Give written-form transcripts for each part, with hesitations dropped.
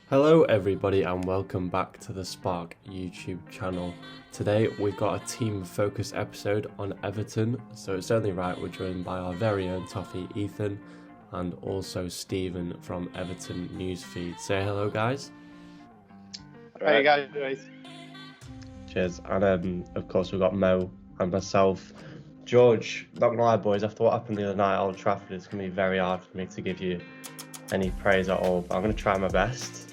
Hello everybody and welcome back to the Spark YouTube channel. Today we've got a team focused episode on Everton, so it's only right we're joined by our very own toffee Ethan and also Stephen from Everton Newsfeed. Say hello guys. Hey guys. Cheers. And of course we've got Mo and myself. George, not gonna lie boys, after what happened the other night at Old Trafford, it's gonna be very hard for me to give you any praise at all, but I'm gonna try my best.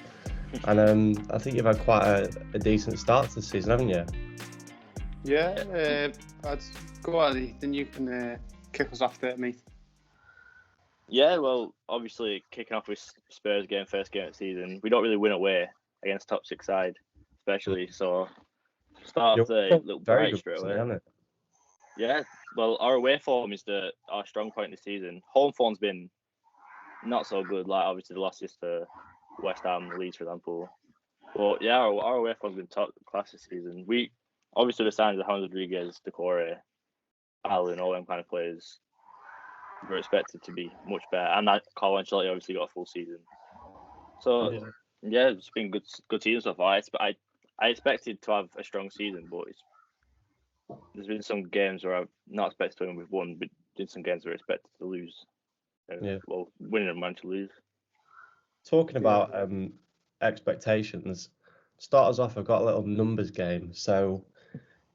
And I think you've had quite a decent start to the season, haven't you? Yeah, let's go on, Ethan. You can kick us off there, mate. Yeah, well, obviously kicking off with Spurs game, first game of the season, we don't really win away against top six side, especially. So start off the look very bright good, straight away. isn't it? Yeah, well, our away form is our strong point this season. Home form's been not so good. Like obviously the losses to West Ham, Leeds, for example. But yeah, our away form's been top class this season. We obviously the signs of Hans Rodriguez, Decore, Allen, all them kind of players were expected to be much better, and that Carlo Ancelotti obviously got a full season. So yeah, it's been good season so far. I expected to have a strong season, but there's been some games where I've not expected to win. We've won, but in some games we're expected to lose. Well, winning and managed to lose. Talking about expectations, start us off. I've got a little numbers game. So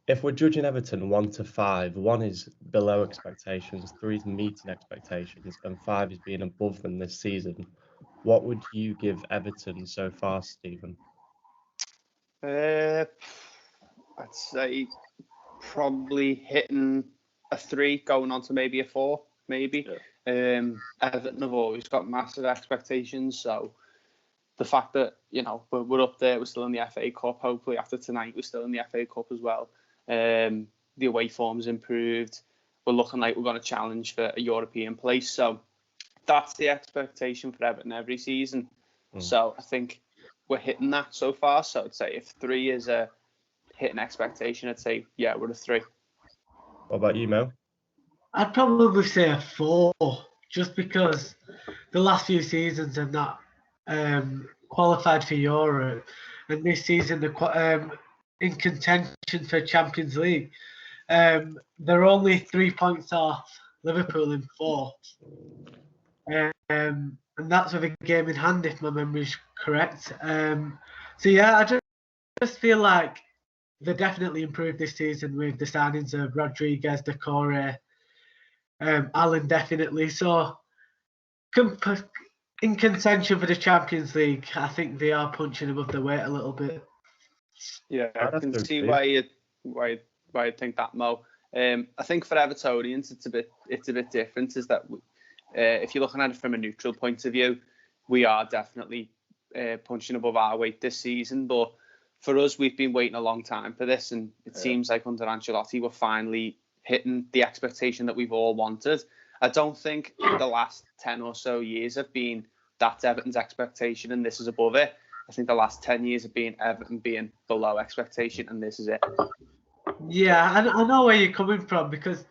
if we're judging Everton 1 to 5, 1 is below expectations, 3 is meeting expectations, and 5 is being above them this season, what would you give Everton so far, Stephen? I'd say probably hitting a 3, going on to maybe a 4, maybe. Yeah. Everton have always got massive expectations, so the fact that we're up there, we're still in the FA Cup. Hopefully after tonight we're still in the FA Cup as well. The away form's improved. We're looking like we're going to challenge for a European place. So that's the expectation for Everton every season. So I think we're hitting that so far. So I'd say if 3 is a hitting expectation, I'd say, yeah, we're a 3. What about you, Mo? I'd probably say a 4, just because the last few seasons have not qualified for Europe, and this season they're in contention for Champions League. They're only 3 points off Liverpool in 4th, and that's with a game in hand if my memory is correct. So yeah, I just feel like they definitely improved this season with the signings of Rodriguez, Decore, Allen definitely. So in contention for the Champions League, I think they are punching above their weight a little bit. Yeah, I can see why you think that, Mo. I think for Evertonians, it's a bit different. Is that if you're looking at it from a neutral point of view, we are definitely punching above our weight this season. But for us, we've been waiting a long time for this, and it seems like under Ancelotti, we're finally hitting the expectation that we've all wanted. I don't think the last 10 or so years have been that's Everton's expectation and this is above it. I think the last 10 years have been Everton being below expectation and this is it. Yeah, I know where you're coming from, because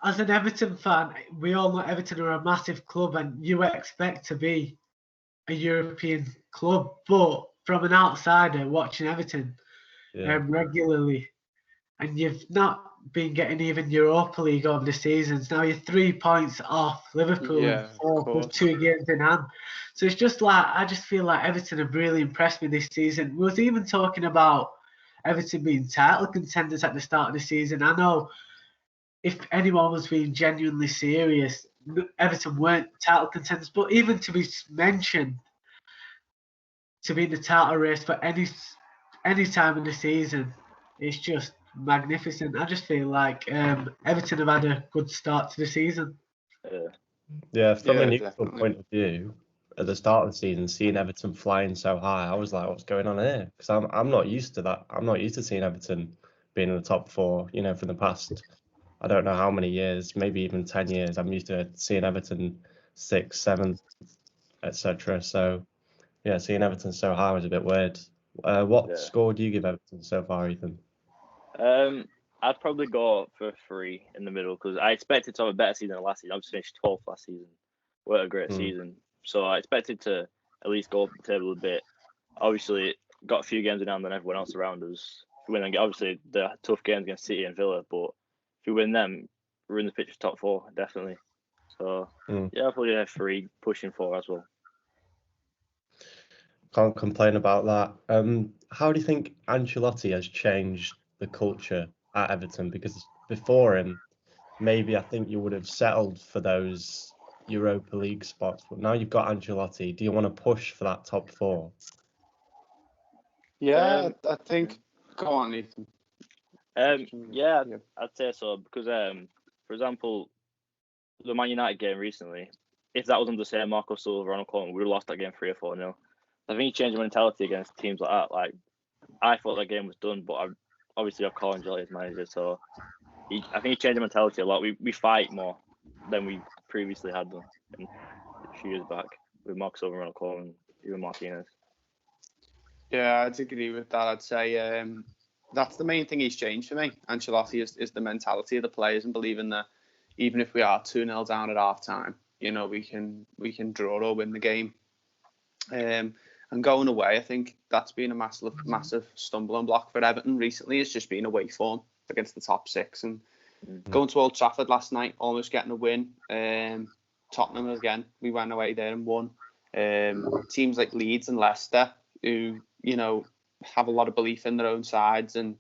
as an Everton fan, we all know Everton are a massive club and you expect to be a European club. But from an outsider watching Everton regularly, and you've not been getting even Europa League over the seasons. Now you're 3 points off Liverpool in 4th with 2 games in hand. So it's just like, I just feel like Everton have really impressed me this season. We was even talking about Everton being title contenders at the start of the season. I know if anyone was being genuinely serious, Everton weren't title contenders, but even to be mentioned to be in the title race for any time in the season, it's just magnificent. I just feel like Everton have had a good start to the season. Yeah, from a neutral point of view, at the start of the season, seeing Everton flying so high, I was like, what's going on here? Because I'm not used to that. I'm not used to seeing Everton being in the top 4, for the past, I don't know how many years, maybe even 10 years. I'm used to seeing Everton 6th, 7th, etc. So, yeah, seeing Everton so high was a bit weird. What score do you give Everton so far, Ethan? I'd probably go for 3 in the middle, because I expected to have a better season than last season. I just finished 12th last season. What a great season. So I expected to at least go up the table a bit. obviously got a few games down than everyone else around us. If we win, obviously the tough games against City and Villa, but if we win them, we're in the picture top 4 definitely. So yeah, probably 3, pushing 4 as well. Can't complain about that. How do you think Ancelotti has changed the culture at Everton? Because before him, maybe I think you would have settled for those Europa League spots, but now you've got Ancelotti. Do you want to push for that top 4? Yeah, I think. Go on, Ethan. Yeah, I'd say so because, for example, the Man United game recently, if that was under, say, Marco Silva or Ronald Koeman, we would have lost that game 3 or 4-0. I think he changed the mentality against teams like that. Like, I thought that game was done, but obviously I've Carlo as manager, so I think he changed the mentality a lot. We fight more than we previously had done a few years back with Marco Silva and Ronald Koeman, even Martinez. Yeah, I'd agree with that. I'd say that's the main thing he's changed for me. Ancelotti is the mentality of the players and believing that even if we are 2-0 down at half time, you know, we can draw or win the game. And going away, I think that's been a massive stumbling block for Everton recently. It's just been away form against the top 6 and going to Old Trafford last night, almost getting a win. Tottenham again, we went away there and won. Teams like Leeds and Leicester, who, you know, have a lot of belief in their own sides and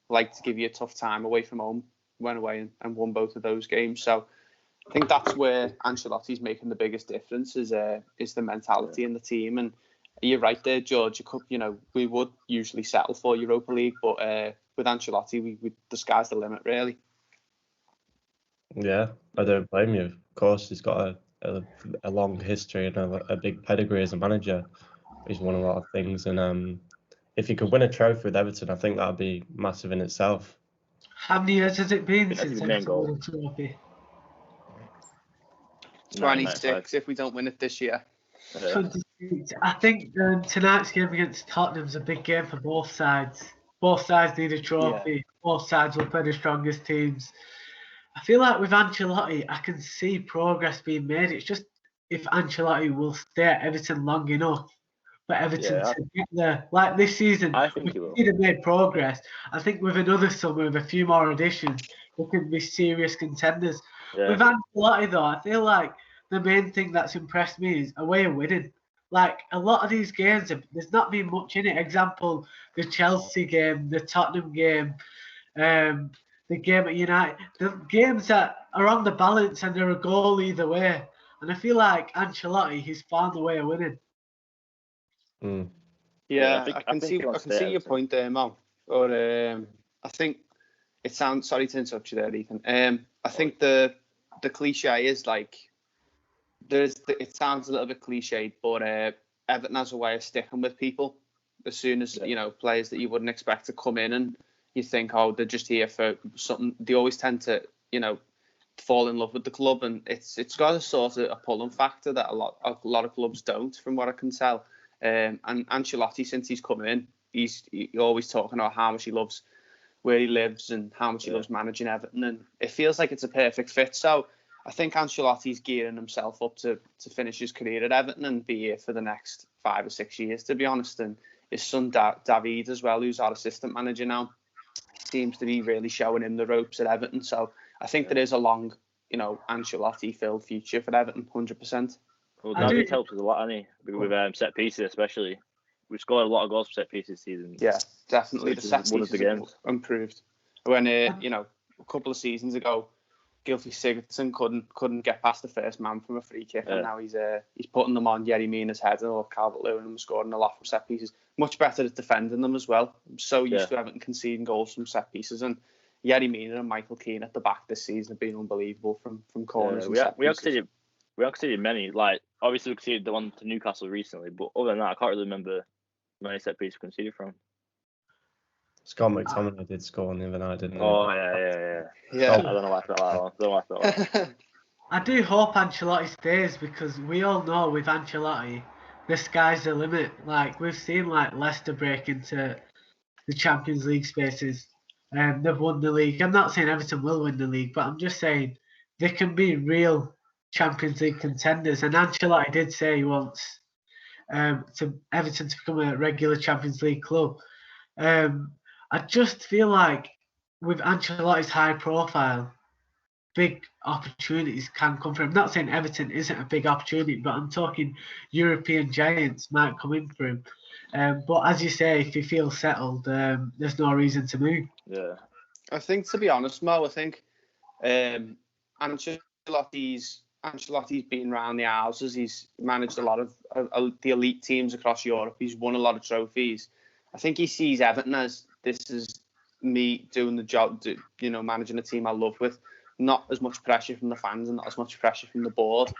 like to give you a tough time away from home, went away and won both of those games. So I think that's where Ancelotti's making the biggest difference is the mentality in the team. And you're right there, George. You know, we would usually settle for Europa League, but with Ancelotti, we the sky's the limit, really. Yeah, I don't blame you. Of course, he's got a long history and a big pedigree as a manager. He's won a lot of things, and if he could win a trophy with Everton, I think that would be massive in itself. How many years has it been since Everton won a trophy? 26 if we don't win it this year. 26. I think tonight's game against Tottenham's a big game for both sides. Both sides need a trophy. Yeah. Both sides will play the strongest teams. I feel like with Ancelotti, I can see progress being made. It's just if Ancelotti will stay at Everton long enough for Everton to get there. Like this season, I think he will. They've made progress. I think with another summer, with a few more additions, they can be serious contenders. Yeah. With Ancelotti, though, I feel like the main thing that's impressed me is a way of winning. Like a lot of these games, there's not been much in it. Example, the Chelsea game, the Tottenham game, the game at United. The games that are on the balance and they're a goal either way. And I feel like Ancelotti, he's found the way of winning. Yeah, I can see your point there, Mo. Or I think it sounds. Sorry to interrupt you there, Ethan. I think the cliche is like it sounds a little bit cliched, but Everton has a way of sticking with people. As soon as you know players that you wouldn't expect to come in, and you think, oh, they're just here for something. They always tend to, you know, fall in love with the club, and it's got a sort of a pulling factor that a lot of clubs don't, from what I can tell. And Ancelotti, since he's come in, he's always talking about how much he loves where he lives and how much he loves managing Everton, and it feels like it's a perfect fit. So I think Ancelotti's gearing himself up to finish his career at Everton and be here for the next 5 or 6 years, to be honest. And his son David as well, who's our assistant manager now, seems to be really showing him the ropes at Everton. So I think there is a long, you know, Ancelotti-filled future for Everton, 100%. Well, David helps us a lot, hasn't he? With set pieces, especially. We've scored a lot of goals for set pieces this season. Yeah, definitely. The set pieces have improved. When, you know, a couple of seasons ago, Gylfi Sigurdsson couldn't get past the first man from a free kick, and now he's putting them on Yerry Mina's head or Calvert Lewin and scoring a lot from set pieces. Much better at defending them as well. I'm so used to Everton conceding goals from set pieces, and Yerry Mina and Michael Keane at the back this season have been unbelievable from corners. And set pieces. We have conceded many. Like obviously we conceded the one to Newcastle recently, but other than that, I can't really remember many set pieces we conceded from. Scott McTominay did score on the other night, didn't he? Oh yeah. I don't know why I felt that one. I do hope Ancelotti stays, because we all know with Ancelotti, the sky's the limit. Like we've seen, like Leicester break into the Champions League spaces, and they've won the league. I'm not saying Everton will win the league, but I'm just saying they can be real Champions League contenders. And Ancelotti did say he wants to Everton to become a regular Champions League club. I just feel like with Ancelotti's high profile, big opportunities can come from him. I'm not saying Everton isn't a big opportunity, but I'm talking European giants might come in for him. But as you say, if he feels settled, there's no reason to move. Yeah. I think, to be honest, Mo, I think Ancelotti's been around the houses. He's managed a lot of the elite teams across Europe. He's won a lot of trophies. I think he sees Everton as, this is me doing the job, managing a team I love with. Not as much pressure from the fans and not as much pressure from the board.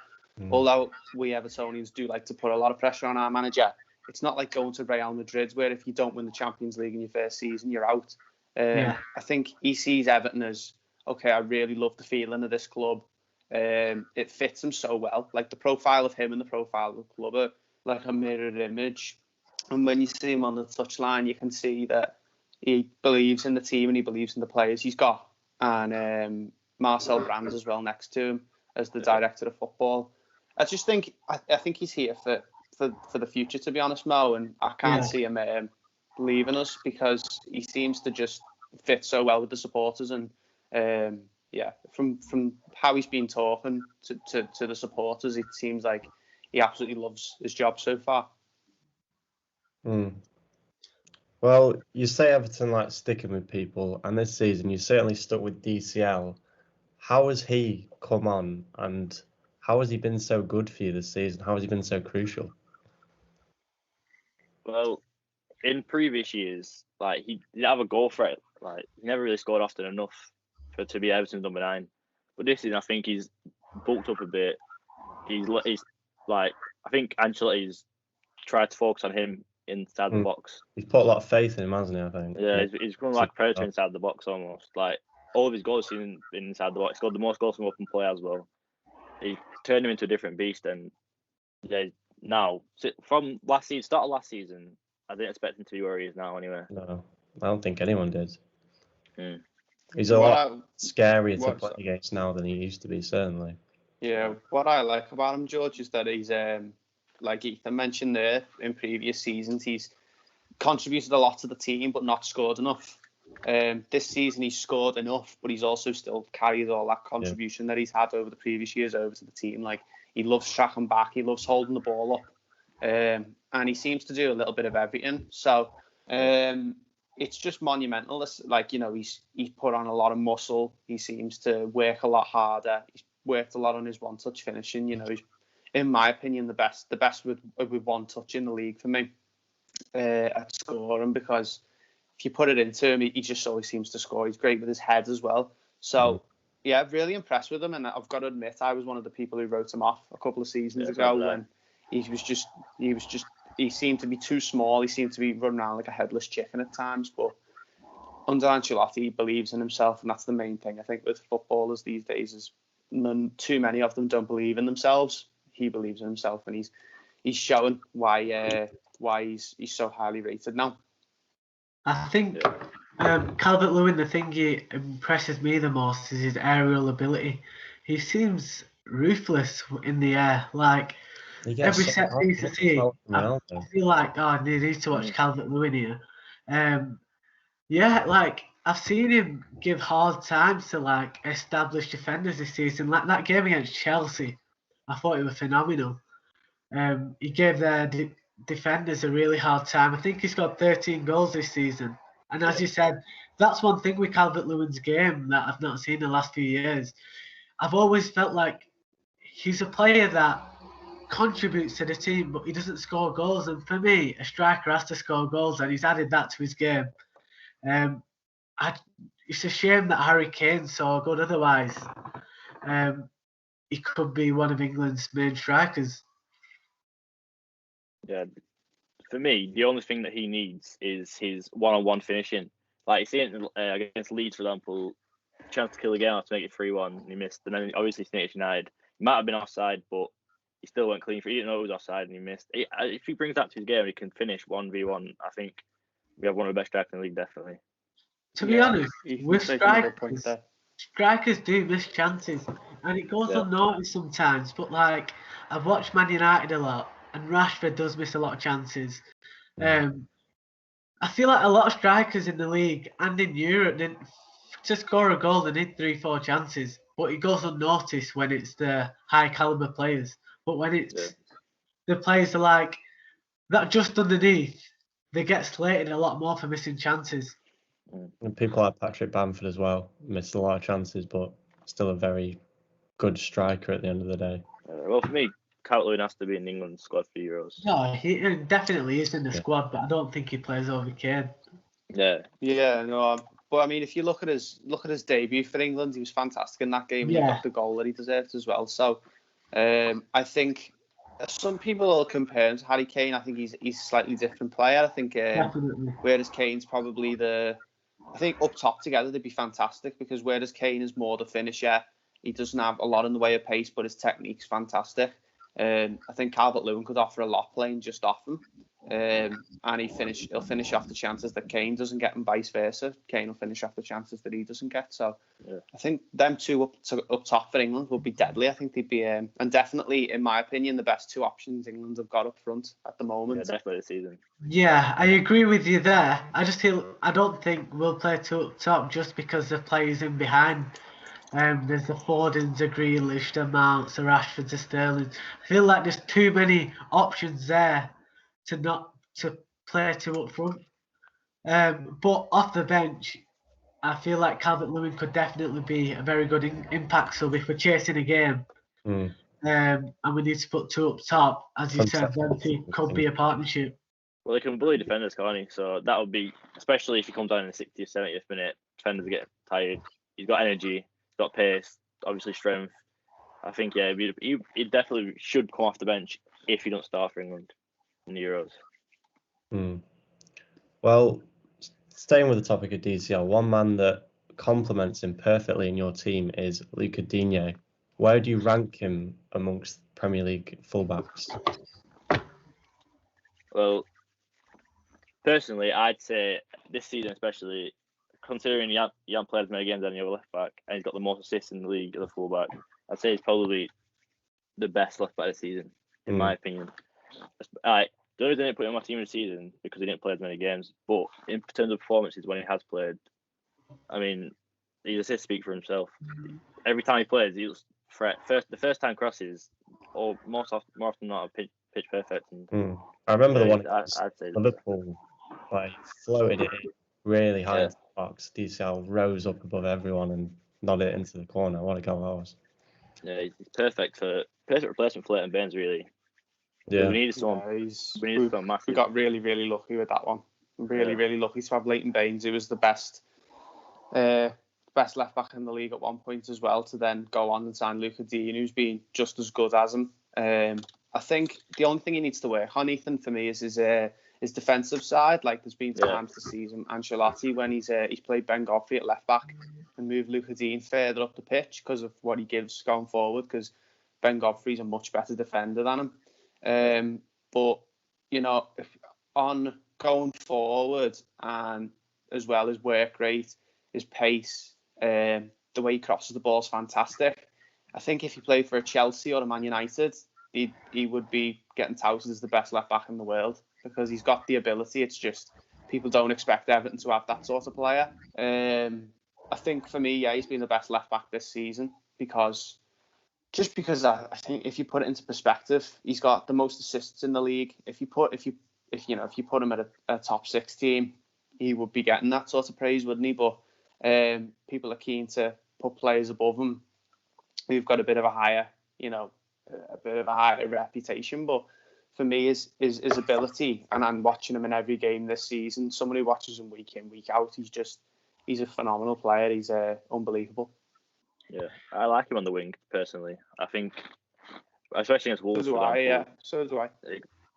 Although we Evertonians do like to put a lot of pressure on our manager. It's not like going to Real Madrid, where if you don't win the Champions League in your first season, you're out. I think he sees Everton as, okay, I really love the feeling of this club. It fits him so well. Like, the profile of him and the profile of the club are like a mirror image. And when you see him on the touchline, you can see that he believes in the team and he believes in the players he's got. And Marcel Brands as well next to him as the director of football. I just think I think he's here for the future, to be honest, Mo, and I can't see him leaving us, because he seems to just fit so well with the supporters. And from how he's been talking to the supporters, it seems like he absolutely loves his job so far. Well, you say Everton like sticking with people, and this season you certainly stuck with DCL. How has he come on, and how has he been so good for you this season? How has he been so crucial? Well, in previous years, like, he didn't have a goal threat. Like, he never really scored often enough to be Everton's number 9. But this season, I think he's bulked up a bit. He's like, I think Ancelotti's tried to focus on him inside the box. He's put a lot of faith in him, hasn't he? I think. Yeah, he's become like Predator inside the box almost. Like, all of his goals have been inside the box. He scored the most goals from open play as well. He turned him into a different beast. And now, from start of last season, I didn't expect him to be where he is now anyway. No, I don't think anyone did. He's a lot scarier to play against now than he used to be, certainly. Yeah, what I like about him, George, is that he's, like Ethan mentioned there, in previous seasons, he's contributed a lot to the team, but not scored enough. This season he's scored enough, but he's also still carried all that contribution that he's had over the previous years over to the team. Like, he loves tracking back, he loves holding the ball up, and he seems to do a little bit of everything. So it's just monumental. Like, he's put on a lot of muscle. He seems to work a lot harder. He's worked a lot on his one-touch finishing. He's, in my opinion, the best with one touch in the league for me at scoring, because if you put it into him, he just always seems to score. He's great with his head as well. So, yeah, really impressed with him. And I've got to admit, I was one of the people who wrote him off a couple of seasons ago when he seemed to be too small. He seemed to be running around like a headless chicken at times. But under Ancelotti, he believes in himself, and that's the main thing. I think with footballers these days is too many of them don't believe in themselves. He believes in himself, and he's showing why he's so highly rated now. I think Calvert Lewin, the thing he impresses me the most is his aerial ability. He seems ruthless in the air. Like, every set piece I see, I feel like, I need to watch Calvert Lewin here. Like, I've seen him give hard times to like established defenders this season. Like that game against Chelsea, I thought it was phenomenal. He gave their defenders a really hard time. I think he's got 13 goals this season. And as you said, that's one thing with Calvert-Lewin's game that I've not seen in the last few years. I've always felt like he's a player that contributes to the team, but he doesn't score goals. And for me, a striker has to score goals, and he's added that to his game. It's a shame that Harry Kane's so good. Otherwise, he could be one of England's main strikers. Yeah, for me, the only thing that he needs is his one-on-one finishing. Like, you see it against Leeds, for example, chance to kill again to make it 3-1, and he missed. And then obviously United United, he might have been offside, but he still went clean for it. He didn't know he was offside, and he missed. If he brings that to his game, he can finish 1v1. I think we have one of the best strikers in the league, definitely. To be honest, with strikers do miss chances, and it goes unnoticed sometimes. But like, I've watched Man United a lot, and Rashford does miss a lot of chances. I feel like a lot of strikers in the league and in Europe, to score a goal, they need 3-4 chances, but it goes unnoticed when it's the high caliber players. But when it's the players are like that just underneath, they get slated a lot more for missing chances. And people like Patrick Bamford as well missed a lot of chances, but still a very good striker at the end of the day. Well, for me, Calvert Lewin has to be in the England squad for Euros. No, he definitely is in the squad, but I don't think he plays over Kane. Yeah, no. But I mean, if you look at his debut for England, he was fantastic in that game. And he got the goal that he deserved as well. So I think some people will compare him to Harry Kane. I think he's a slightly different player. I think whereas Kane's probably I think up top together they'd be fantastic, because whereas Kane is more the finisher, he doesn't have a lot in the way of pace, but his technique's fantastic. I think Calvert Lewin could offer a lot playing just off him. And he'll finish off the chances that Kane doesn't get, and vice versa. Kane will finish off the chances that he doesn't get. So I think them two up top for England would be deadly. I think they'd be, and definitely, in my opinion, the best two options England have got up front at the moment. Yeah, definitely this season. Yeah, I agree with you there. I don't think we'll play two up top just because the players in behind. There's the Fodens, the Grealish, the Mounts, the Rashfords, the Sterling. I feel like there's too many options there to play two up front. But off the bench, I feel like Calvert Lewin could definitely be a very good impact sub if we're chasing a game. And we need to put two up top. As you said, then it could be a partnership. Well, they can bully defenders, can't he? So that would be, especially if he comes down in the 60th, 70th minute, defenders get tired. He's got energy, he's got pace, obviously strength. I think, he definitely should come off the bench if he don't start for England in the Euros. Well, staying with the topic of DCL, one man that complements him perfectly in your team is Luca Digne. Where do you rank him amongst Premier League fullbacks? Well, personally, I'd say this season, especially considering he hasn't played as many games as any other left back, and he's got the most assists in the league as a fullback, I'd say he's probably the best left back this season, in my opinion. The only reason I didn't put him on my team this season because he didn't play as many games, but in terms of performances when he has played, I mean, his assists speak for himself. Every time he plays, he looks threat. The first time crosses, or more often than not, pitch perfect. And, I remember the one I'd say Liverpool, like floated it in really high into the box. DCL rose up above everyone and nodded it into the corner. What a goal that was! Yeah, he's perfect replacement for Leighton Baines, really. Yeah, we needed someone. We got really, really lucky with that one. Really lucky to have Leighton Baines, who was the best left back in the league at one point as well, to then go on and sign Luca Digne, who's been just as good as him. I think the only thing he needs to work on, Ethan, for me, is his defensive side. Like, there's been times this season, Ancelotti, when he's played Ben Godfrey at left back and moved Luca Digne further up the pitch because of what he gives going forward, because Ben Godfrey's a much better defender than him. But, on going forward, and as well as work rate, his pace, the way he crosses the ball is fantastic. I think if he played for a Chelsea or a Man United, he would be getting touted as the best left back in the world, because he's got the ability. It's just people don't expect Everton to have that sort of player. I think for me, he's been the best left back this season because I think if you put it into perspective, he's got the most assists in the league. If you put him at a top 6 team, he would be getting that sort of praise, wouldn't he? But people are keen to put players above him who've got a bit of a higher reputation. But for me, his ability, and I'm watching him in every game this season. Someone who watches him week in, week out, he's a phenomenal player. He's unbelievable. Yeah, I like him on the wing personally. I think, especially against Wolves. So do I.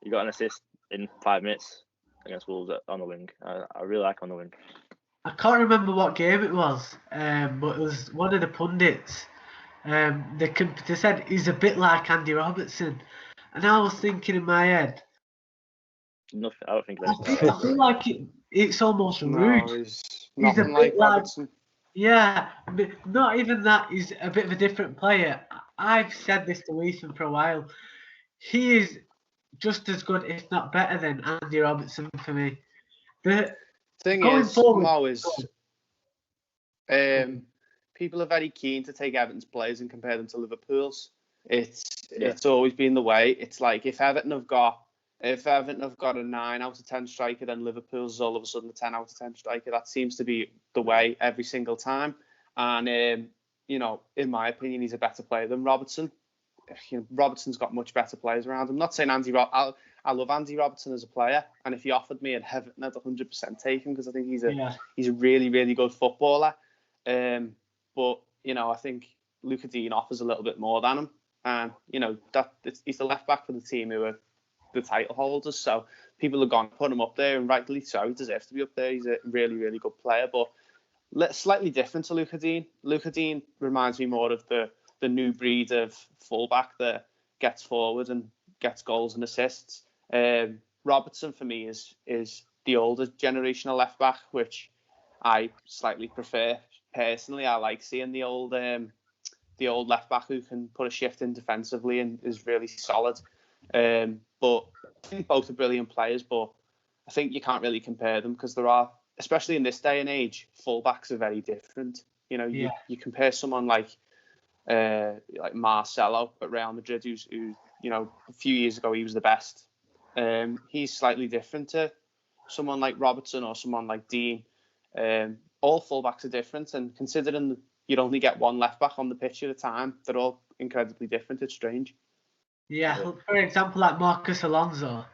He got an assist in 5 minutes against Wolves on the wing. I really like him on the wing. I can't remember what game it was, but it was one of the pundits. They said he's a bit like Andy Robertson, and I was thinking in my head, nothing. I don't think that's. I feel like it's almost rude. He's a bit like Robertson. Yeah, but not even that. He's a bit of a different player. I've said this to Ethan for a while. He is just as good, if not better, than Andy Robertson for me. The thing is, Mo, is people are very keen to take Everton's players and compare them to Liverpool's. It's always been the way. It's like if Everton have got a 9 out of 10 striker, then Liverpool's all of a sudden a 10 out of 10 striker. That seems to be the way every single time. And in my opinion, he's a better player than Robertson. Robertson's got much better players around him. I'm not saying I love Andy Robertson as a player, and if he offered me at Everton, I'd 100% take him because I think he's a really, really good footballer. But I think Luca Dean offers a little bit more than him, and he's the left back for the team who are the title holders. So people are going to put him up there, and rightly so. He deserves to be up there. He's a really, really good player, but slightly different to Luca Dean. Luca Dean reminds me more of the new breed of fullback that gets forward and gets goals and assists. Robertson for me is the older generation of left back, which I slightly prefer personally. I like seeing the old left back who can put a shift in defensively and is really solid. But I think both are brilliant players, but I think you can't really compare them because there are, especially in this day and age, fullbacks are very different. You compare someone like Marcelo at Real Madrid, who a few years ago he was the best. He's slightly different to someone like Robertson or someone like Dean. All fullbacks are different, and considering you'd only get one left back on the pitch at a time, they're all incredibly different. It's strange. Yeah, for example, like Marcus Alonso,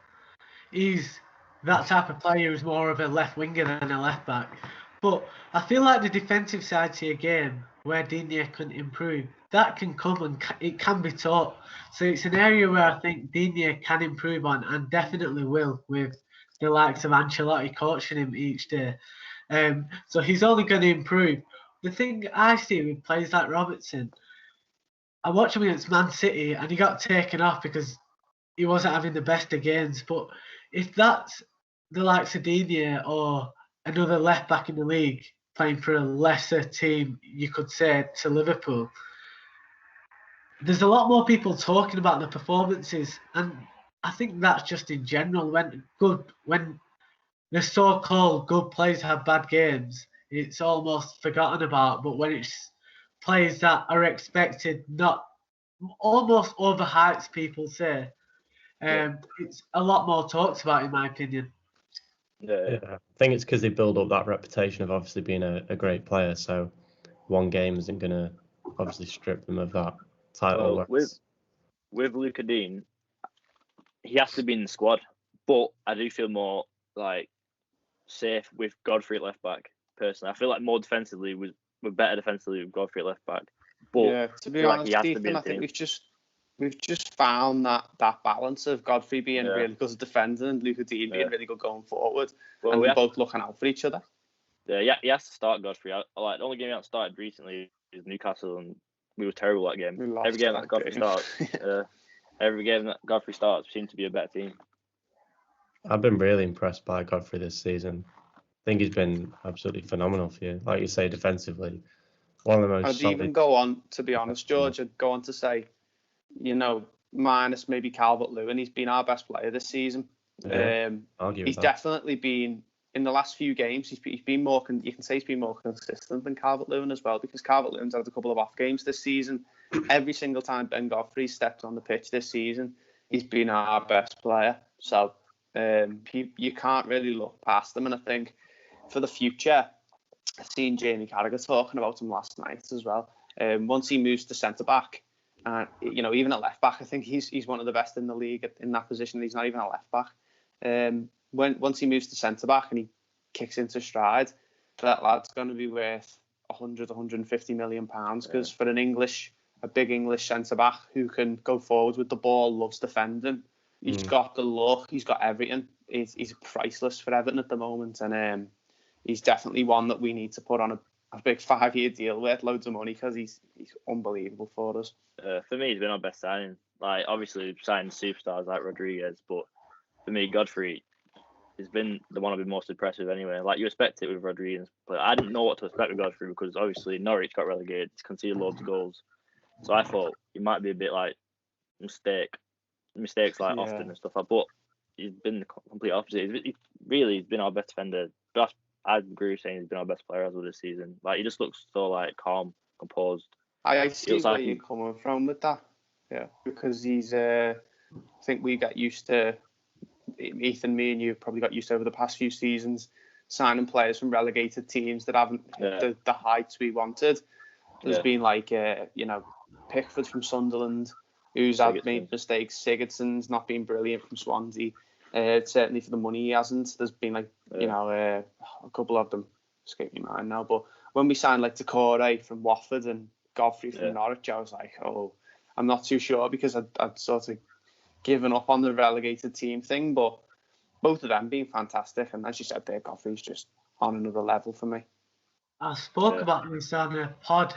he's that type of player who's more of a left winger than a left back. But I feel like the defensive side to your game, where Digne can improve, that can come and it can be taught. So it's an area where I think Digne can improve on, and definitely will, with the likes of Ancelotti coaching him each day. So he's only going to improve. The thing I see with players like Robertson, I watched him against Man City and he got taken off because he wasn't having the best of games. But if that's the likes of Digne or another left back in the league playing for a lesser team, you could say, to Liverpool, there's a lot more people talking about the performances, and I think that's just in general. When the so-called good players have bad games, it's almost forgotten about. But when it's players that are expected, not almost overhyped, people say, it's a lot more talked about, in my opinion. Yeah, I think it's because they build up that reputation of obviously being a great player. So one game isn't going to obviously strip them of that title. Well, with Luca Dean, he has to be in the squad, but I do feel more safe with Godfrey at left back. Personally, I feel like more defensively we're better defensively with Godfrey at left back. But to be honest, Stephen, I think we've just found that balance of Godfrey being really good at defending and Luca Dean being really good going forward, and we're both looking out for each other. Yeah, he has to start Godfrey. The only game he hasn't started recently is Newcastle, and we were terrible that game. Every game that Godfrey starts, every game that Godfrey starts, seems to be a better team. I've been really impressed by Godfrey this season. I think he's been absolutely phenomenal for you. Like you say, defensively, one of the most. I'd even go on, to be honest, George. I'd go on to say, minus maybe Calvert Lewin, he's been our best player this season. Yeah, he's definitely been in the last few games. He's been more. You can say he's been more consistent than Calvert Lewin as well, because Calvert Lewin's had a couple of off games this season. Every single time Ben Godfrey stepped on the pitch this season, he's been our best player. So you can't really look past them. And I think for the future, I've seen Jamie Carragher talking about him last night as well. Once he moves to centre back, even at left back, I think he's one of the best in the league in that position. He's not even a left back. Once he moves to centre back and he kicks into stride, that lad's going to be worth 150 million pounds, because for a big English centre back who can go forward with the ball, loves defending, he's got the look, he's got everything. He's priceless for Everton at the moment, and he's definitely one that we need to put on a big 5-year deal with loads of money, because he's unbelievable for us. For me, he's been our best signing. Obviously we've signed superstars like Rodriguez, but for me, Godfrey has been the one I've been most impressed with anyway. You expect it with Rodriguez, but I didn't know what to expect with Godfrey, because obviously Norwich got relegated, he's conceded loads of goals. So I thought it might be a bit like a mistake mistakes often and stuff like that. But he's been the complete opposite. He's been our best defender. But I agree with saying he's been our best player as well this season. He just looks so calm, composed. I see where you're coming from with that. Yeah, because he's. I think we got used to. Ethan, me, and you probably got used to over the past few seasons signing players from relegated teams that haven't hit the heights we wanted. There's been Pickford from Sunderland, who's made mistakes. Sigurdsson's not been brilliant from Swansea. Certainly for the money he hasn't. There's been a couple of them escape my mind now. But when we signed Decore from Watford and Godfrey from Norwich, I was like, oh, I'm not too sure because I'd sort of given up on the relegated team thing. But both of them being fantastic, and as you said there, Godfrey's just on another level for me. I spoke about this on a pod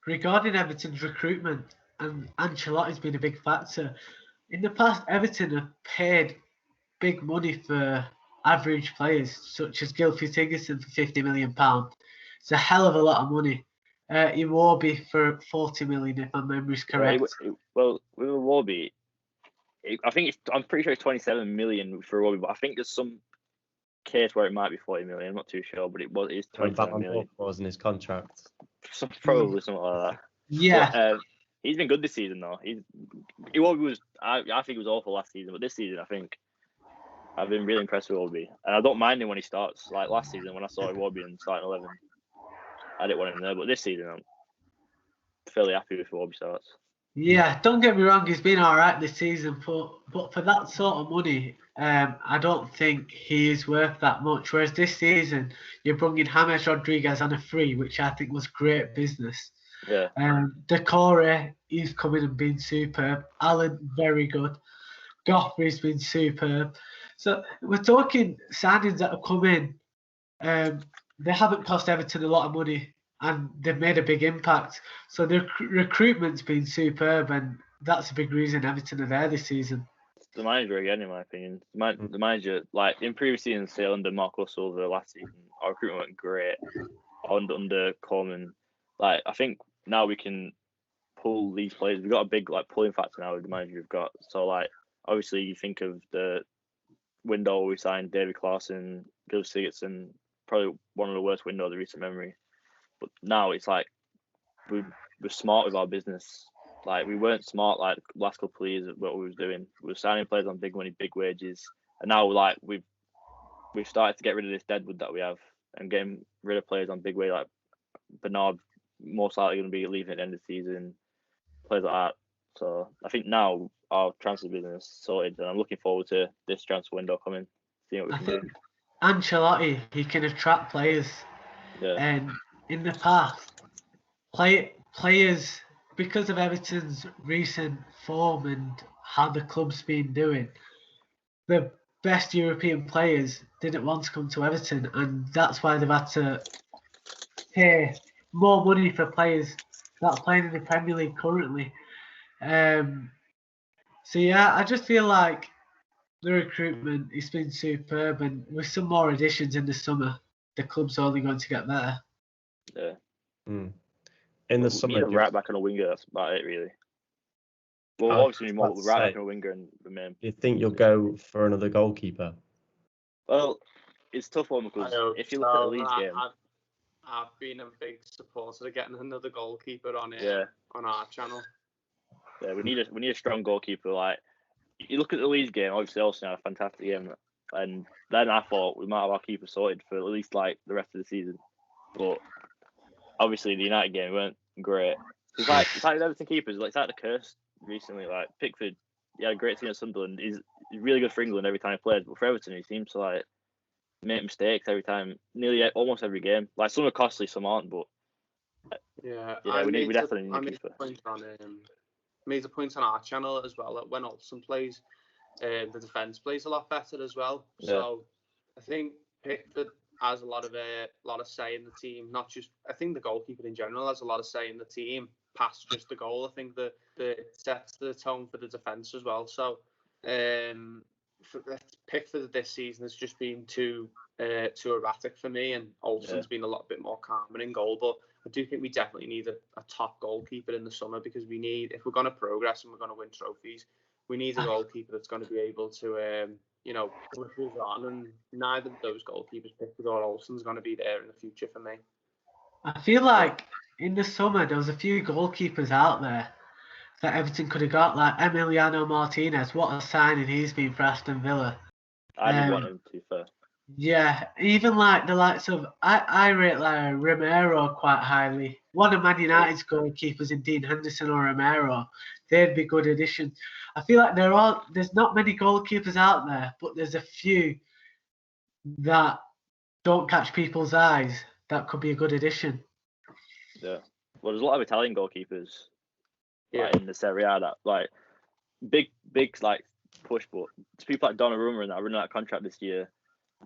regarding Everton's recruitment, and Ancelotti's been a big factor. In the past, Everton have paid big money for average players, such as Gylfi Sigurdsson for £50 million. It's a hell of a lot of money. Iwobi for 40 million, if my memory's correct. Well, with Iwobi, I'm pretty sure it's 27 million for Iwobi, but I think there's some case where it might be 40 million. I'm not too sure, but it's 27 million. Was in his contract. Probably something like that. Yeah. But, he's been good this season though. Iwobi was. I think he was awful last season, but this season I think I've been really impressed with Iwobi, and I don't mind him when he starts. Like last season when I saw Iwobi in starting 11, I didn't want him there. But this season I'm fairly happy with Iwobi starts. Yeah, don't get me wrong, he's been all right this season, but for that sort of money, I don't think he is worth that much. Whereas this season, you're bringing James Rodriguez on a free, which I think was great business. Yeah. Decore, he's come in and been superb. Allen, very good. Godfrey's been superb. So we're talking signings that have come in. They haven't cost Everton a lot of money, and they've made a big impact. So the recruitment's been superb, and that's a big reason Everton are there this season. The manager again, in my opinion. The manager, in previous seasons, say under Marco Silva last season, our recruitment went great. Under Coleman, I think now we can pull these players. We've got a big pulling factor now with the manager we've got. So obviously you think of the window we signed David Klaassen, Gylfi Sigurdsson, probably one of the worst windows of recent memory. But now it's we're smart with our business. We weren't smart the last couple of years of what we was doing. We were signing players on big money, big wages, and now we've started to get rid of this deadwood that we have and getting rid of players on big wage like Bernard, most likely going to be leaving at the end of the season, players like that. So I think now our transfer business is sorted, and I'm looking forward to this transfer window coming, seeing what we can do. Ancelotti, he can attract players. Yeah. And in the past, players, because of Everton's recent form and how the club's been doing, the best European players didn't want to come to Everton, and that's why they've had to pay more money for players that are playing in the Premier League currently. So yeah, I just feel like the recruitment has been superb, and with some more additions in the summer, the club's only going to get better. Yeah. In the summer, we need a right back and a winger. That's about it, really. Well, obviously, more right back and a winger and remain. You think you'll go for another goalkeeper? Well, it's a tough one because if you look at the Leeds game, I've been a big supporter of getting another goalkeeper on our channel. Yeah, we need a strong goalkeeper. You look at the Leeds game, obviously Arsenal had a fantastic game, and then I thought we might have our keeper sorted for at least the rest of the season. But obviously the United game weren't great. It's like Everton keepers, it's like the curse recently. Pickford, he had a great season at Sunderland. He's really good for England every time he plays, but for Everton he seems to make mistakes every time, almost every game. Some are costly, some aren't, but we definitely need a keeper. Made a point on our channel as well that when Olsen plays, the defence plays a lot better as well. Yeah. So I think Pickford has a lot of say in the team. Not just, I think the goalkeeper in general has a lot of say in the team past just the goal. I think that it sets the tone for the defence as well. So Pickford this season has just been too erratic for me, and Olsen's been a lot bit more calmer in goal. But I do think we definitely need a top goalkeeper in the summer, because we need, if we're going to progress and we're going to win trophies, We need a goalkeeper that's going to be able to, push us on, and neither of those goalkeepers, Pickford or Olsen's, going to be there in the future for me. I feel like in the summer there was a few goalkeepers out there that Everton could have got, like Emiliano Martinez. What a signing he's been for Aston Villa. I didn't want him, to be fair. Yeah, even like the likes of I rate like Romero quite highly. One of Man United's goalkeepers in Dean Henderson or Romero, they'd be good additions. I feel like there's not many goalkeepers out there, but there's a few that don't catch people's eyes that could be a good addition. Yeah, well, there's a lot of Italian goalkeepers, like in the Serie A that like big like push, but people like Donnarumma and that running out of contract this year.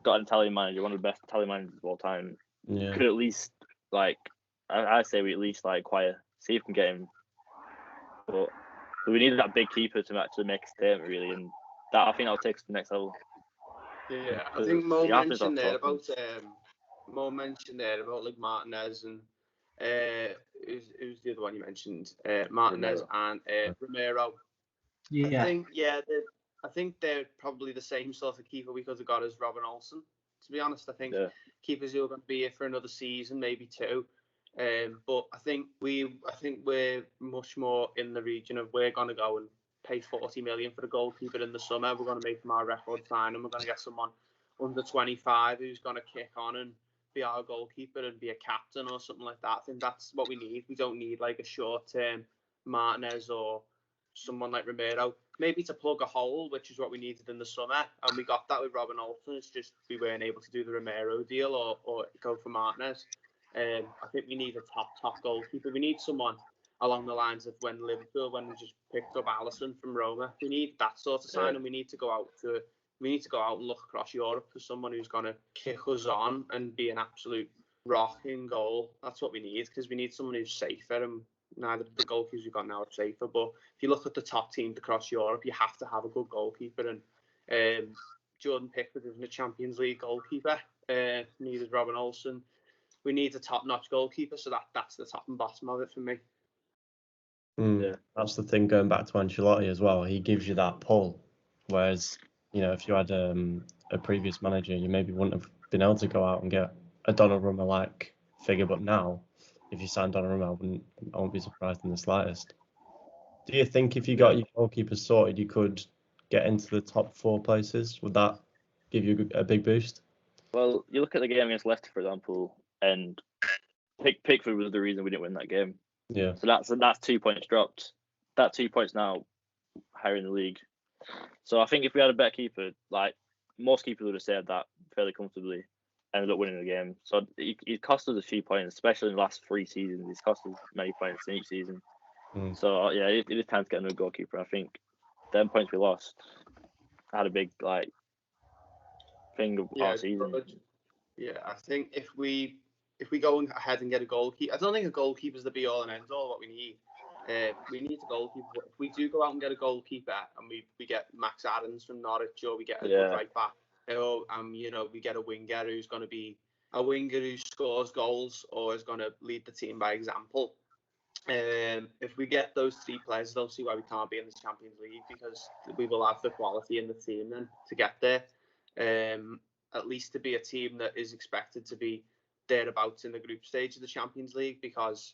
Got an Italian manager, one of the best Italian managers of all time. Yeah. Could at least I say we at least acquire, see if we can get him. But we needed that big keeper to actually make a statement, really, and that I think that'll take us to the next level. Yeah, I think Mo mentioned there about like Martinez and who's the other one you mentioned? Martinez and Romero. Yeah. I think they're probably the same sort of keeper we could have got as Robin Olsen. To be honest, I think keepers who are going to be here for another season, maybe 2. But I think we're much more in the region of we're going to go and pay 40 million for the goalkeeper in the summer. We're going to make him our record sign, and we're going to get someone under 25 who's going to kick on and be our goalkeeper and be a captain or something like that. I think that's what we need. We don't need like a short-term Martinez or someone like Romero, maybe to plug a hole, which is what we needed in the summer, and we got that with Robin Olsen. It's just we weren't able to do the Romero deal or go for Martinez. I think we need a top goalkeeper. We need someone along the lines of when we just picked up Alisson from Roma. We need that sort of sign, and we need to go out and look across Europe for someone who's going to kick us on and be an absolute rock in goal. That's what we need, because we need someone who's safer, and neither of the goalkeepers we've got now are safer. But if you look at the top teams across Europe, you have to have a good goalkeeper, and Jordan Pickford isn't a Champions League goalkeeper. Neither is Robin Olsen. We need a top-notch goalkeeper, so that's the top and bottom of it for me. Yeah, that's the thing. Going back to Ancelotti as well, he gives you that pull, whereas if you had a previous manager, you maybe wouldn't have been able to go out and get a Donnarumma-like figure. But now, if you sign Donnarumma, I won't be surprised in the slightest. Do you think if you got your goalkeeper sorted, you could get into the top 4 places? Would that give you a big boost? Well, you look at the game against Leicester, for example, and Pickford was the reason we didn't win that game. Yeah. So that's 2 points dropped. That 2 points now higher in the league. So I think if we had a better keeper, like most keepers would have saved that fairly comfortably, ended up winning the game. So it cost us a few points, especially in the last 3 seasons. It's cost us many points in each season. So yeah, it is time to get a new goalkeeper. I think them points we lost had a big thing of our season. Yeah, I think if we go ahead and get a goalkeeper, I don't think a goalkeeper is the be all and end all what we need. We need a goalkeeper. But if we do go out and get a goalkeeper and we get Max Adams from Norwich, or we get a good right back, we get a winger who's going to be a winger who scores goals or is going to lead the team by example. If we get those 3 players, I don't see why we can't be in the Champions League, because we will have the quality in the team then to get there. At least to be a team that is expected to be thereabouts in the group stage of the Champions League, because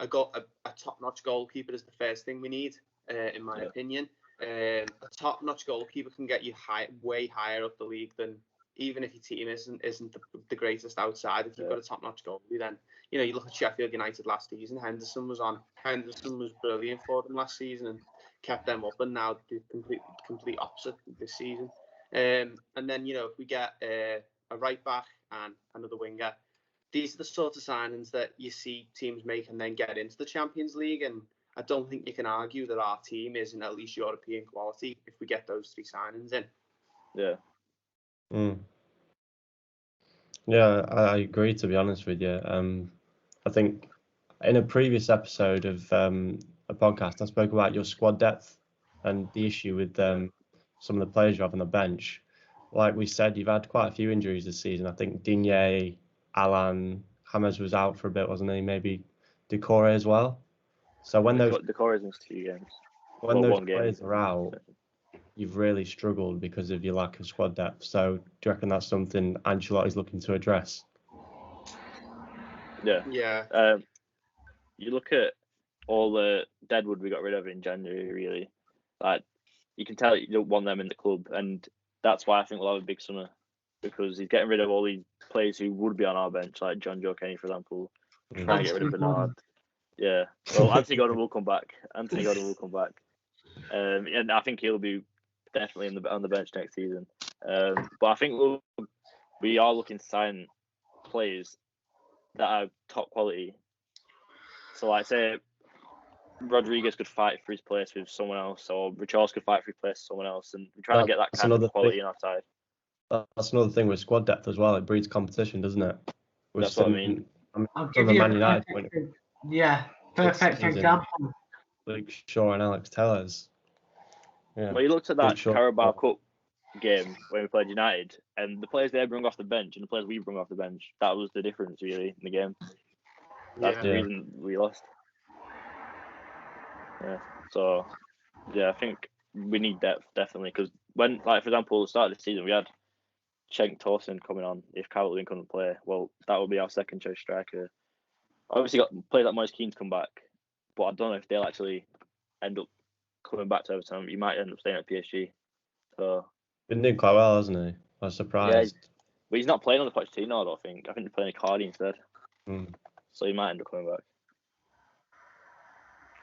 a top-notch goalkeeper is the first thing we need, in my opinion. A top-notch goalkeeper can get you way higher up the league than, even if your team isn't the greatest outside. If you've got a top-notch goalie, then you look at Sheffield United last season. Henderson was brilliant for them last season and kept them up, and now the complete opposite this season. And then if we get a right back and another winger, these are the sort of signings that you see teams make and then get into the Champions League. And I don't think you can argue that our team isn't at least European quality if we get those 3 signings in. Yeah. Yeah, I agree, to be honest with you. I think in a previous episode of a podcast, I spoke about your squad depth and the issue with some of the players you have on the bench. Like we said, you've had quite a few injuries this season. I think Digne, Alan, Halves was out for a bit, wasn't he? Maybe Decore as well. So when those Decore is in 2 games. When those players are out, you've really struggled because of your lack of squad depth. So do you reckon that's something Ancelotti's looking to address? Yeah. Yeah. You look at all the deadwood we got rid of in January, really. Like, you can tell you don't want them in the club, and that's why I think we'll have a big summer, because he's getting rid of all these players who would be on our bench, like John Joe Kenny, for example. Trying to get rid of Bernard. Yeah. Well, Anthony Gordon will come back. And I think he'll be definitely on the bench next season. But I think we are looking to sign players that are top quality. So, like, say Rodriguez could fight for his place with someone else, or Richarlison could fight for his place with someone else, and we're trying to get that kind of quality in our side. That's another thing with squad depth as well. It breeds competition, doesn't it? That's what I mean. I'll give you a perfect example. Luke Shaw and Alex Tellez. Yeah. Well, you looked at that Carabao Cup game when we played United, and the players they bring off the bench and the players we bring off the bench, that was the difference, really, in the game. That's the reason we lost. Yeah. So, yeah, I think we need depth, definitely, because when, like, for example, at the start of the season, we had Cenk Tosun coming on. If Calvert Lewin couldn't play, well, that would be our second choice striker. Obviously, got players like Moise Kean to come back, but I don't know if they'll actually end up coming back to Everton. He might end up staying at PSG. So been doing quite well, hasn't he? I was surprised. Yeah, but he's not playing on the Pochettino, I don't think. I think they're playing Cardi instead. So he might end up coming back.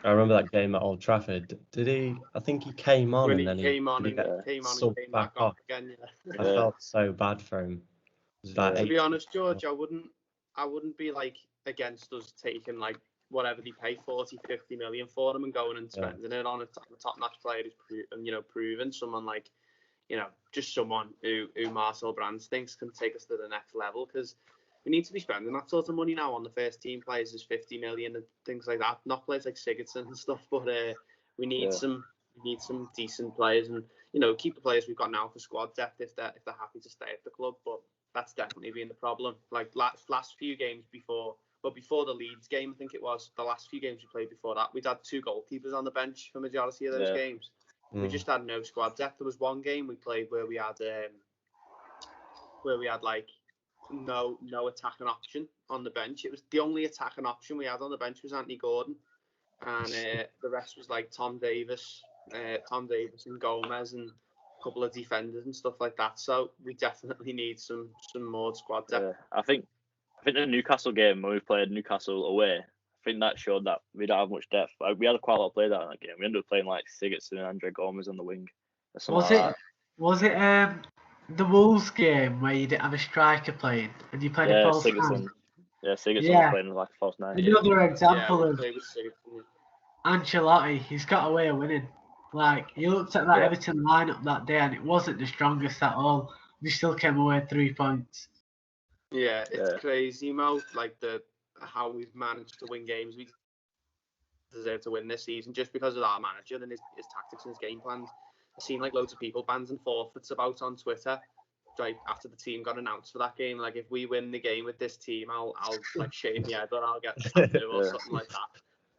I remember that game at Old Trafford. Did he? I think he came on when and then he came on and came back off again. Yeah. I felt so bad for him. To be honest, George, I wouldn't be like against us taking like whatever they pay 40, 50 million for them and going and spending it on a top-notch player who's proven someone like, just someone who Marcel Brands thinks can take us to the next level, because we need to be spending that sort of money now on the first team players is 50 million and things like that. Not players like Sigurdsson and stuff, but we need some decent players and keep the players we've got now for squad depth if they're happy to stay at the club. But that's definitely been the problem. Like last few games before the Leeds game, I think it was the last few games we played before that, we'd had 2 goalkeepers on the bench for majority of those games. We just had no squad depth. There was one game we played where we had like no attacking option on the bench. It was the only attacking option we had on the bench was Anthony Gordon, and the rest was like Tom Davis and Gomez and a couple of defenders and stuff like that. So we definitely need some more squad depth. I think the Newcastle game when we played Newcastle away, I think that showed that we don't have much depth. We had quite a lot of players out in that game. We ended up playing like Sigurdsson and Andre Gomez on the wing. Was it the Wolves game where you didn't have a striker playing and you played a false nine? Yeah, Sigurdsson playing like a false nine. Another example of Ancelotti, he's got a way of winning. Like, you looked at that Everton lineup that day and it wasn't the strongest at all. We still came away with 3 points. Yeah, it's crazy, Mo. Like how we've managed to win games. We deserve to win this season just because of our manager and his tactics and his game plans. I've seen like loads of people bans and forfeits about on Twitter. Like after the team got announced for that game, like if we win the game with this team, I'll like shave my head or I'll get tattoo or something like that.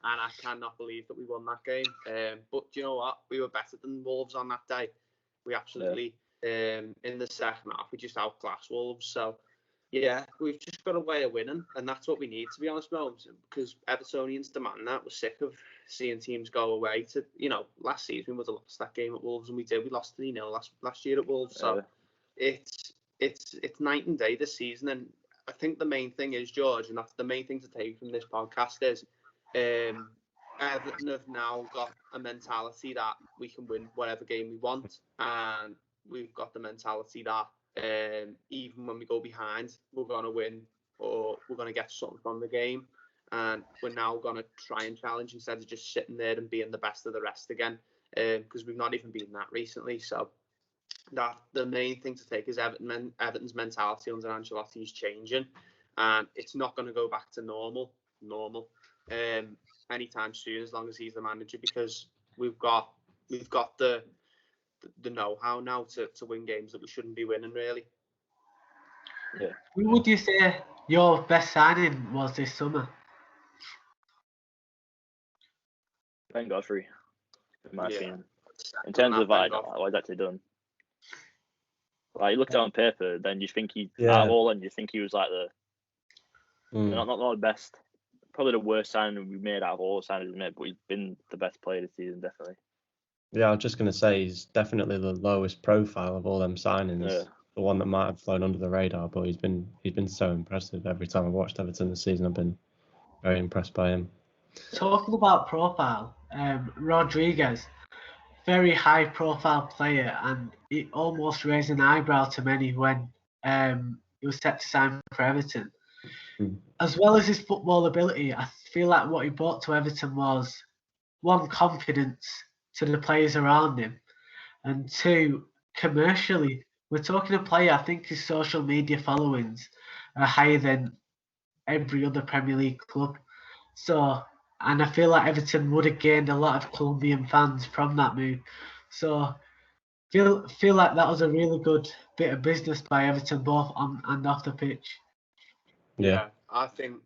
And I cannot believe that we won that game. But you know what? We were better than Wolves on that day. We absolutely in the second half we just outclassed Wolves. So yeah, we've just got a way of winning, and that's what we need, to be honest, Holmes, because Evertonians demand that. We're sick of seeing teams go away to, last season we would have lost that game at Wolves, and we did. We lost 3-0 last year at Wolves. So it's night and day this season, and I think the main thing is, George, and that's the main thing to take from this podcast is Everton have now got a mentality that we can win whatever game we want, and we've got the mentality that even when we go behind, we're going to win or we're going to get something from the game. And we're now going to try and challenge instead of just sitting there and being the best of the rest again, because we've not even been that recently. So that the main thing to take is Everton's mentality under Ancelotti is changing, and it's not going to go back to normal anytime soon, as long as he's the manager, because we've got the know-how now to win games that we shouldn't be winning, really. Yeah. Who would you say your best signing was this summer? Ben Godfrey, in my opinion. in terms of like what he's actually done. Like you look at it on paper, then you think out of all, and you think he was like not the best, probably the worst signing we made out of all signings we made, but he's been the best player this season, definitely. Yeah, I was just going to say he's definitely the lowest profile of all them signings. Yeah. The one that might have flown under the radar, but he's been so impressive. Every time I've watched Everton this season, I've been very impressed by him. Talking about profile, Rodriguez, very high profile player, and it almost raised an eyebrow to many when he was set to sign for Everton. As well as his football ability, I feel like what he brought to Everton was, one, confidence to the players around him, and two, commercially, we're talking a player, I think his social media followings are higher than every other Premier League club. So, and I feel like Everton would have gained a lot of Colombian fans from that move. So, feel like that was a really good bit of business by Everton, both on and off the pitch. Yeah, I think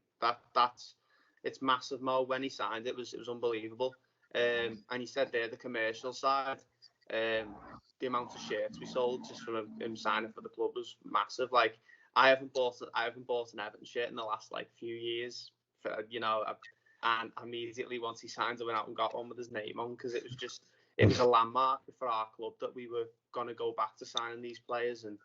it's massive, Mo. When he signed, it was unbelievable. And he said there, the commercial side, the amount of shirts we sold just from him signing for the club was massive. Like, I haven't bought an Everton shirt in the last few years, and immediately once he signed, I went out and got one with his name on, because it was a landmark for our club that we were gonna go back to signing these players. And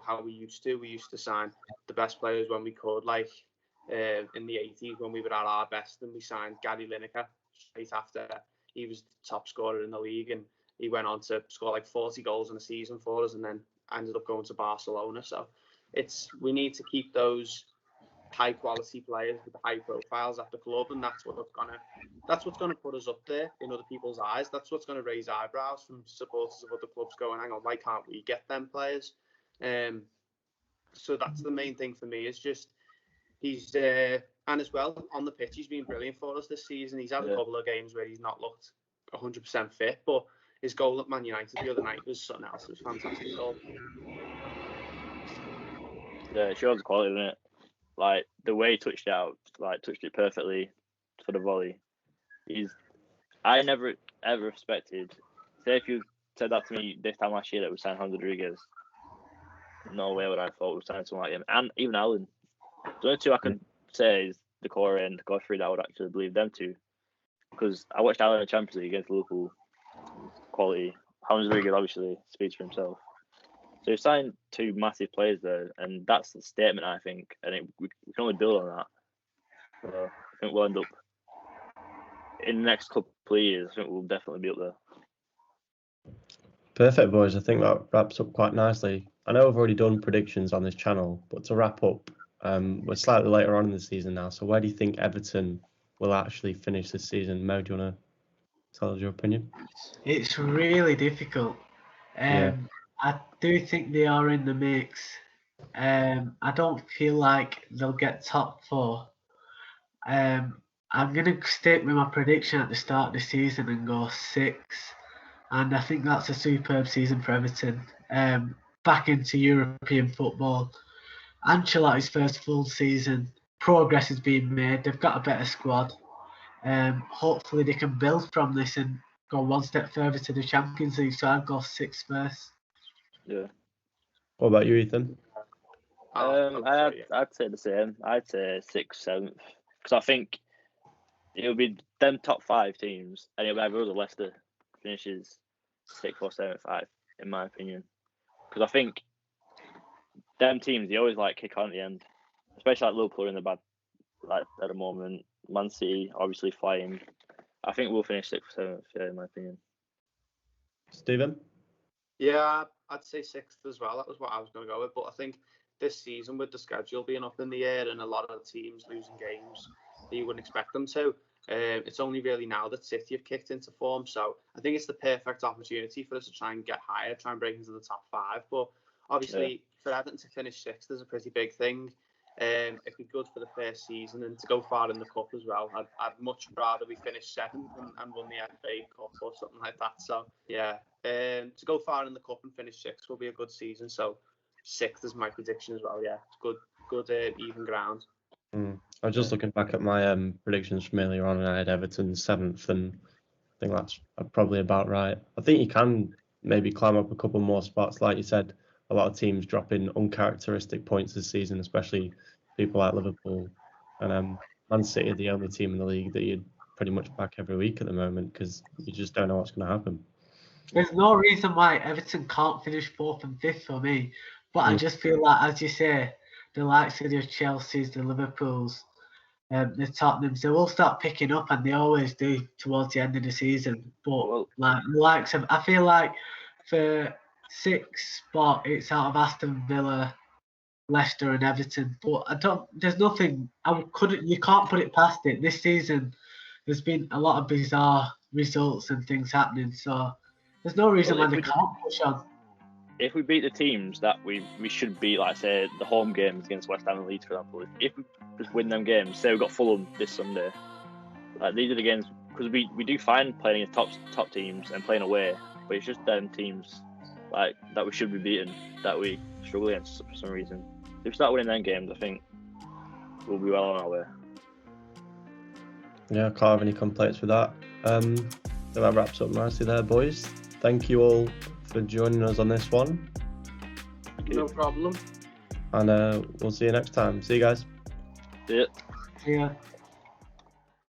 how we used to sign the best players when we could, in the 80s when we were at our best, and we signed Gary Lineker straight after he was the top scorer in the league, and he went on to score 40 goals in a season for us, and then ended up going to Barcelona. So we need to keep those high quality players with the high profiles at the club, and that's what's gonna put us up there in other people's eyes. That's what's gonna raise eyebrows from supporters of other clubs going, hang on, why can't we get them players? So that's the main thing for me, is just he's and as well on the pitch, he's been brilliant for us this season. He's had a couple of games where he's not looked 100% fit, but his goal at Man United the other night was something else. It was fantastic goal. Yeah, it shows the quality, doesn't it? Like the way he touched it perfectly for the volley. I never ever expected. Say if you said that to me this time last year that we signed Halves Rodriguez, no way would I have thought we'd sign someone like him. And even Allen. The only two I can say is Decore and Godfrey that I would actually believe them two. Because I watched Allen in the Champions League against Liverpool. Quality. Halves Rodriguez obviously speaks for himself. So we signed two massive players there, and that's the statement, I think. And we can only build on that. So I think we'll end up, in the next couple of years, I think we'll definitely be up there. Perfect, boys. I think that wraps up quite nicely. I know I've already done predictions on this channel, but to wrap up, we're slightly later on in the season now. So where do you think Everton will actually finish this season? Mo, do you want to tell us your opinion? It's really difficult. I do think they are in the mix. I don't feel like they'll get top four. I'm going to stick with my prediction at the start of the season and go 6. And I think that's a superb season for Everton. Back into European football. Ancelotti's first full season. Progress is being made. They've got a better squad. Hopefully they can build from this and go one step further to the Champions League. So I'd go 6 first. Yeah. What about you, Ethan? I'd say the same. I'd say 6th, 7th, because I think it'll be them top 5 teams, and it'll be either us or Leicester finishes 6th or 7th, in my opinion. Because I think them teams, they always kick on at the end, especially Liverpool are in the bad at the moment. Man City obviously flying. I think we'll finish 6th or 7th, in my opinion. Stephen? Yeah, I'd say 6th as well. That was what I was going to go with. But I think this season, with the schedule being up in the air and a lot of the teams losing games that you wouldn't expect them to, it's only really now that City have kicked into form. So I think it's the perfect opportunity for us to try and get higher, try and break into the top 5. But obviously, for Everton to finish 6th is a pretty big thing. It'd be good for the first season, and to go far in the cup as well. I'd much rather we finish 7th and won the FA Cup or something like that. So yeah, to go far in the cup and finish 6th will be a good season. So 6th is my prediction as well. Yeah, it's good even ground. I was just looking back at my predictions from earlier on, and I had Everton 7th, and think that's probably about right. I think you can maybe climb up a couple more spots. Like you said, a lot of teams dropping uncharacteristic points this season, especially people like Liverpool. And Man City are the only team in the league that you'd pretty much back every week at the moment because you just don't know what's going to happen. There's no reason why Everton can't finish 4th and 5th for me. But I just feel like, as you say, the likes of the Chelseas, the Liverpools, the Tottenhams, they will start picking up, and they always do towards the end of the season. But I feel like for 6th spot, it's out of Aston Villa, Leicester, and Everton. But there's nothing. You can't put it past it. This season, there's been a lot of bizarre results and things happening. So there's no reason why they can't push on. If we beat the teams that we should beat, like say the home games against West Ham and Leeds, for example, if we just win them games, say we've got Fulham this Sunday, like these are the games, because we do fine playing against top teams and playing away, but it's just them teams like that we should be beating that we struggle against for some reason. If we start winning them games, I think we'll be well on our way. Yeah, I can't have any complaints with that. So that wraps up nicely there, boys. Thank you all for joining us on this one. No problem. And we'll see you next time. See you guys. See ya. Yeah.